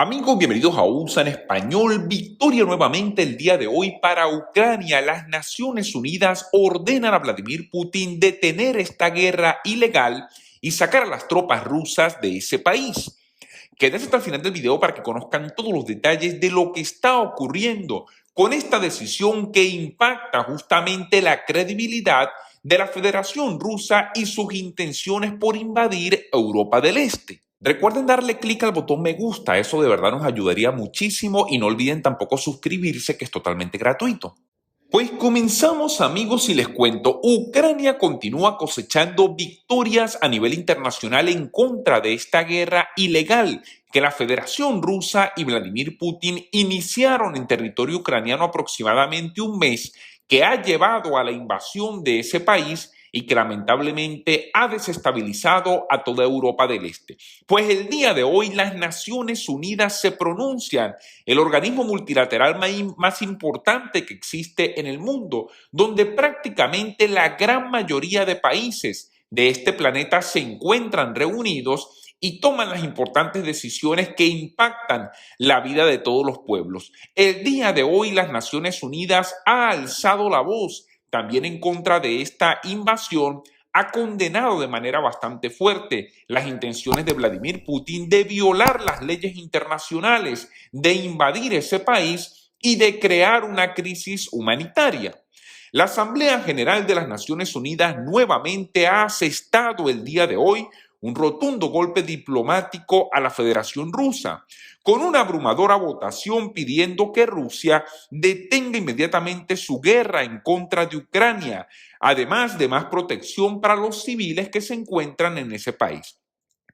Amigos, bienvenidos a USA en español. Victoria nuevamente el día de hoy para Ucrania. Las Naciones Unidas ordenan a Vladimir Putin detener esta guerra ilegal y sacar a las tropas rusas de ese país. Quédense hasta el final del video para que conozcan todos los detalles de lo que está ocurriendo con esta decisión que impacta justamente la credibilidad de la Federación Rusa y sus intenciones por invadir Europa del Este. Recuerden darle clic al botón me gusta, eso de verdad nos ayudaría muchísimo y no olviden tampoco suscribirse, que es totalmente gratuito. Pues comenzamos, amigos, y les cuento. Ucrania continúa cosechando victorias a nivel internacional en contra de esta guerra ilegal que la Federación Rusa y Vladimir Putin iniciaron en territorio ucraniano aproximadamente un mes, que ha llevado a la invasión de ese país y que lamentablemente ha desestabilizado a toda Europa del Este. Pues el día de hoy las Naciones Unidas se pronuncian, el organismo multilateral más importante que existe en el mundo, donde prácticamente la gran mayoría de países de este planeta se encuentran reunidos y toman las importantes decisiones que impactan la vida de todos los pueblos. El día de hoy las Naciones Unidas ha alzado la voz también en contra de esta invasión, ha condenado de manera bastante fuerte las intenciones de Vladimir Putin de violar las leyes internacionales, de invadir ese país y de crear una crisis humanitaria. La Asamblea General de las Naciones Unidas nuevamente ha asestado el día de hoy un rotundo golpe diplomático a la Federación Rusa, con una abrumadora votación pidiendo que Rusia detenga inmediatamente su guerra en contra de Ucrania, además de más protección para los civiles que se encuentran en ese país.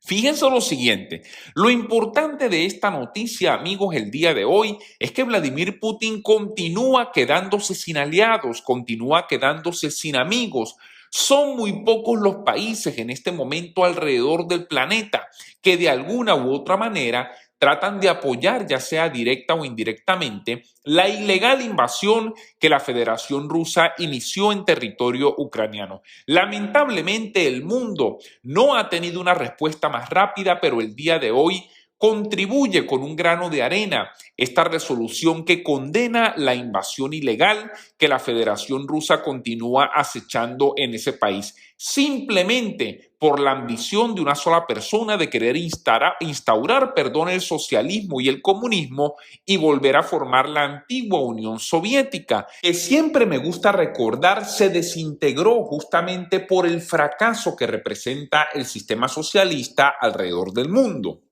Fíjense lo siguiente, lo importante de esta noticia, amigos, el día de hoy es que Vladimir Putin continúa quedándose sin aliados, continúa quedándose sin amigos. Son muy pocos los países en este momento alrededor del planeta que de alguna u otra manera tratan de apoyar, ya sea directa o indirectamente, la ilegal invasión que la Federación Rusa inició en territorio ucraniano. Lamentablemente, el mundo no ha tenido una respuesta más rápida, pero el día de hoy contribuye con un grano de arena esta resolución que condena la invasión ilegal que la Federación Rusa continúa acechando en ese país, simplemente por la ambición de una sola persona de querer instaurar el socialismo y el comunismo y volver a formar la antigua Unión Soviética, que siempre me gusta recordar se desintegró justamente por el fracaso que representa el sistema socialista alrededor del mundo.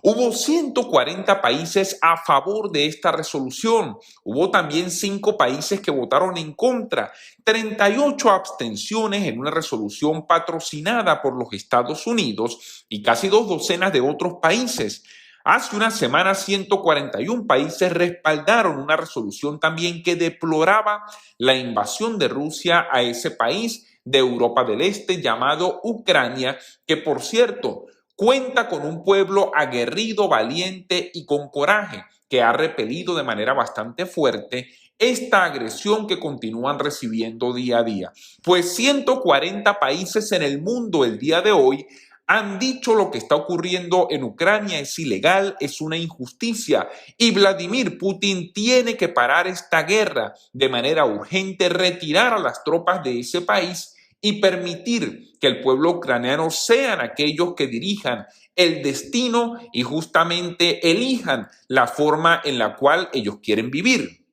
Hubo 140 países a favor de esta resolución. Hubo también 5 países que votaron en contra, 38 abstenciones en una resolución patrocinada por los Estados Unidos y casi 2 docenas de otros países. Hace una semana 141 países respaldaron una resolución también que deploraba la invasión de Rusia a ese país de Europa del Este llamado Ucrania, que por cierto cuenta con un pueblo aguerrido, valiente y con coraje, que ha repelido de manera bastante fuerte esta agresión que continúan recibiendo día a día. Pues 140 países en el mundo el día de hoy han dicho lo que está ocurriendo en Ucrania es ilegal, es una injusticia y Vladimir Putin tiene que parar esta guerra de manera urgente, retirar a las tropas de ese país y permitir que el pueblo ucraniano sean aquellos que dirijan el destino y justamente elijan la forma en la cual ellos quieren vivir.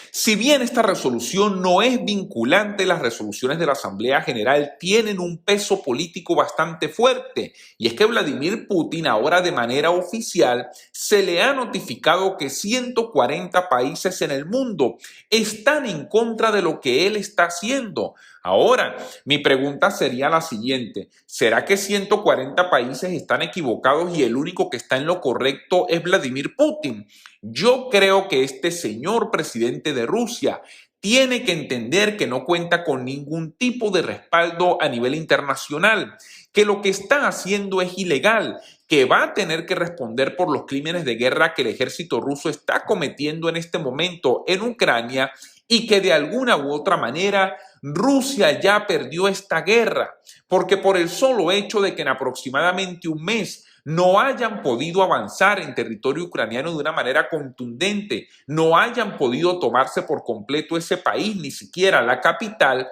Si bien esta resolución no es vinculante, las resoluciones de la Asamblea General tienen un peso político bastante fuerte, y es que Vladimir Putin ahora de manera oficial se le ha notificado que 140 países en el mundo están en contra de lo que él está haciendo. Ahora, mi pregunta sería la siguiente: ¿será que 140 países están equivocados y el único que está en lo correcto es Vladimir Putin? Yo creo que este señor presidente de Rusia tiene que entender que no cuenta con ningún tipo de respaldo a nivel internacional, que lo que está haciendo es ilegal, que va a tener que responder por los crímenes de guerra que el ejército ruso está cometiendo en este momento en Ucrania y que de alguna u otra manera Rusia ya perdió esta guerra, porque por el solo hecho de que en aproximadamente un mes no hayan podido avanzar en territorio ucraniano de una manera contundente, no hayan podido tomarse por completo ese país, ni siquiera la capital,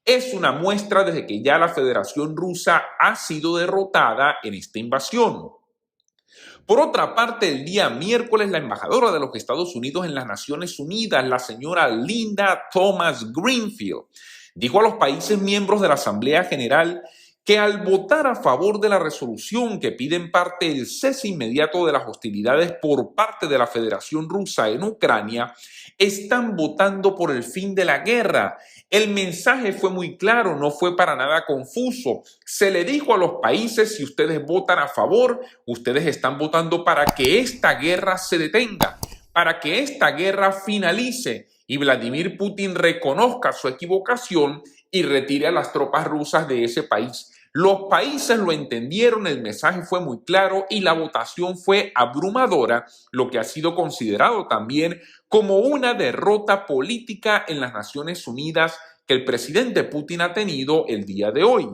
es una muestra de que ya la Federación Rusa ha sido derrotada en esta invasión. Por otra parte, el día miércoles, la embajadora de los Estados Unidos en las Naciones Unidas, la señora Linda Thomas Greenfield, dijo a los países miembros de la Asamblea General que al votar a favor de la resolución que pide en parte el cese inmediato de las hostilidades por parte de la Federación Rusa en Ucrania, están votando por el fin de la guerra. El mensaje fue muy claro, no fue para nada confuso. Se le dijo a los países: si ustedes votan a favor, ustedes están votando para que esta guerra se detenga, para que esta guerra finalice y Vladimir Putin reconozca su equivocación y retire a las tropas rusas de ese país. Los países lo entendieron, el mensaje fue muy claro y la votación fue abrumadora, lo que ha sido considerado también como una derrota política en las Naciones Unidas que el presidente Putin ha tenido el día de hoy.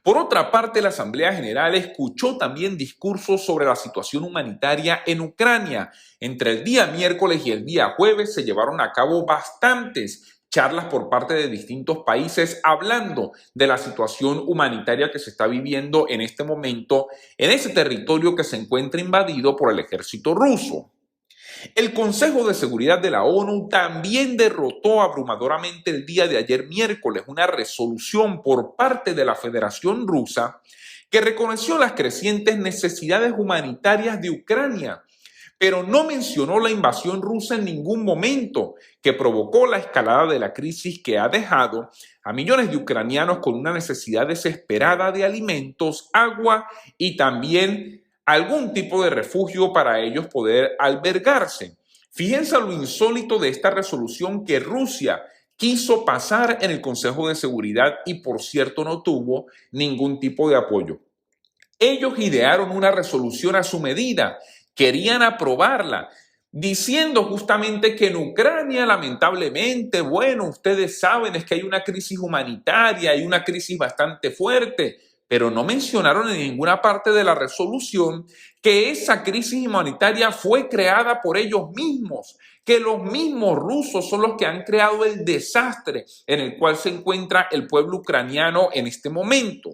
Por otra parte, la Asamblea General escuchó también discursos sobre la situación humanitaria en Ucrania. Entre el día miércoles y el día jueves se llevaron a cabo bastantes charlas por parte de distintos países hablando de la situación humanitaria que se está viviendo en este momento en ese territorio que se encuentra invadido por el ejército ruso. El Consejo de Seguridad de la ONU también derrotó abrumadoramente el día de ayer miércoles una resolución por parte de la Federación Rusa que reconoció las crecientes necesidades humanitarias de Ucrania, pero no mencionó la invasión rusa en ningún momento, que provocó la escalada de la crisis que ha dejado a millones de ucranianos con una necesidad desesperada de alimentos, agua y también algún tipo de refugio para ellos poder albergarse. Fíjense lo insólito de esta resolución que Rusia quiso pasar en el Consejo de Seguridad y, por cierto, no tuvo ningún tipo de apoyo. Ellos idearon una resolución a su medida, querían aprobarla, diciendo justamente que en Ucrania, lamentablemente, bueno, ustedes saben, es que hay una crisis humanitaria, hay una crisis bastante fuerte, pero no mencionaron en ninguna parte de la resolución que esa crisis humanitaria fue creada por ellos mismos, que los mismos rusos son los que han creado el desastre en el cual se encuentra el pueblo ucraniano en este momento.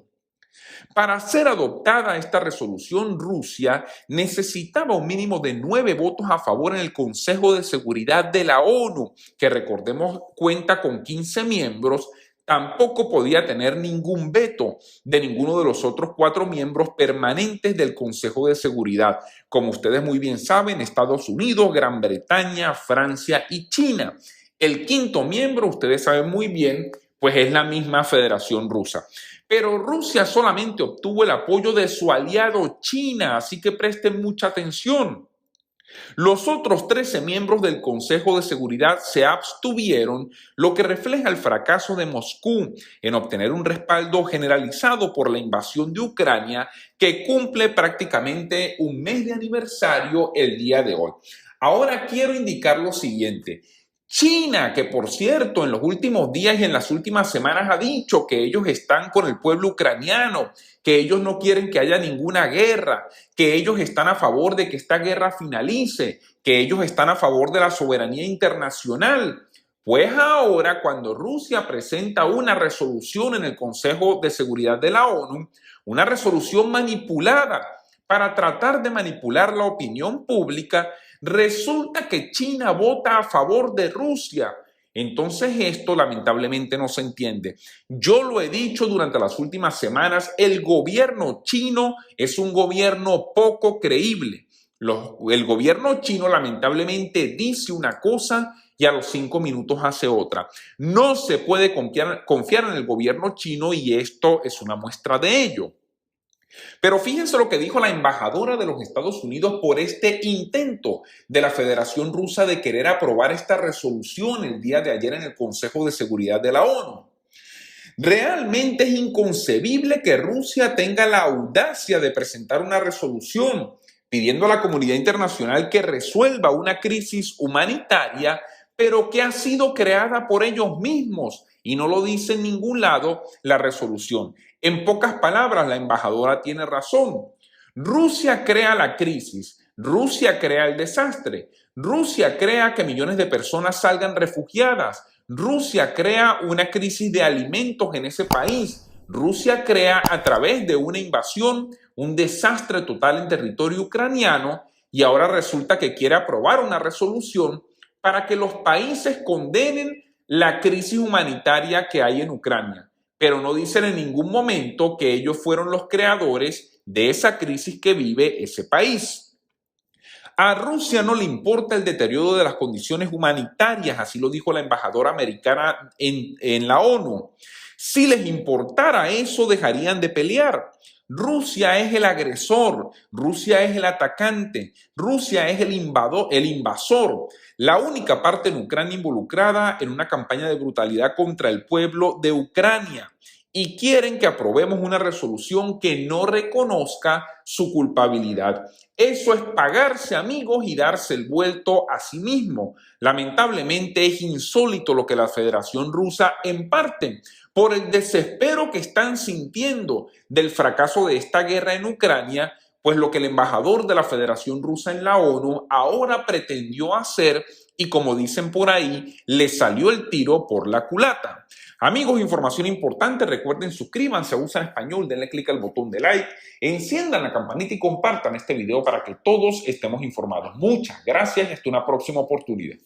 Para ser adoptada esta resolución, Rusia necesitaba un mínimo de 9 votos a favor en el Consejo de Seguridad de la ONU, que recordemos cuenta con 15 miembros. Tampoco podía tener ningún veto de ninguno de los otros 4 miembros permanentes del Consejo de Seguridad. Como ustedes muy bien saben, Estados Unidos, Gran Bretaña, Francia y China. El quinto miembro, ustedes saben muy bien, pues es la misma Federación Rusa. Pero Rusia solamente obtuvo el apoyo de su aliado China, así que presten mucha atención. Los otros 13 miembros del Consejo de Seguridad se abstuvieron, lo que refleja el fracaso de Moscú en obtener un respaldo generalizado por la invasión de Ucrania, que cumple prácticamente un mes de aniversario el día de hoy. Ahora quiero indicar lo siguiente. China, que por cierto en los últimos días y en las últimas semanas ha dicho que ellos están con el pueblo ucraniano, que ellos no quieren que haya ninguna guerra, que ellos están a favor de que esta guerra finalice, que ellos están a favor de la soberanía internacional. Pues ahora, cuando Rusia presenta una resolución en el Consejo de Seguridad de la ONU, una resolución manipulada para tratar de manipular la opinión pública, resulta que China vota a favor de Rusia. Entonces esto lamentablemente no se entiende. Yo lo he dicho durante las últimas semanas, el gobierno chino es un gobierno poco creíble. El gobierno chino lamentablemente dice una cosa y a los 5 minutos hace otra. No se puede confiar en el gobierno chino y esto es una muestra de ello. Pero fíjense lo que dijo la embajadora de los Estados Unidos por este intento de la Federación Rusa de querer aprobar esta resolución el día de ayer en el Consejo de Seguridad de la ONU. Realmente es inconcebible que Rusia tenga la audacia de presentar una resolución pidiendo a la comunidad internacional que resuelva una crisis humanitaria, pero que ha sido creada por ellos mismos y no lo dice en ningún lado la resolución. En pocas palabras, la embajadora tiene razón. Rusia crea la crisis, Rusia crea el desastre, Rusia crea que millones de personas salgan refugiadas, Rusia crea una crisis de alimentos en ese país, Rusia crea a través de una invasión un desastre total en territorio ucraniano y ahora resulta que quiere aprobar una resolución para que los países condenen la crisis humanitaria que hay en Ucrania, pero no dicen en ningún momento que ellos fueron los creadores de esa crisis que vive ese país. A Rusia no le importa el deterioro de las condiciones humanitarias, así lo dijo la embajadora americana en la ONU. Si les importara eso, dejarían de pelear. Rusia es el agresor, Rusia es el atacante, Rusia es el invasor, la única parte en Ucrania involucrada en una campaña de brutalidad contra el pueblo de Ucrania. Y quieren que aprobemos una resolución que no reconozca su culpabilidad. Eso es pagarse, amigos, y darse el vuelto a sí mismo. Lamentablemente es insólito lo que la Federación Rusa, en parte, por el desespero que están sintiendo del fracaso de esta guerra en Ucrania, pues lo que el embajador de la Federación Rusa en la ONU ahora pretendió hacer y, como dicen por ahí, le salió el tiro por la culata. Amigos, información importante, recuerden suscríbanse a USA en Español, denle clic al botón de like, enciendan la campanita y compartan este video para que todos estemos informados. Muchas gracias y hasta una próxima oportunidad.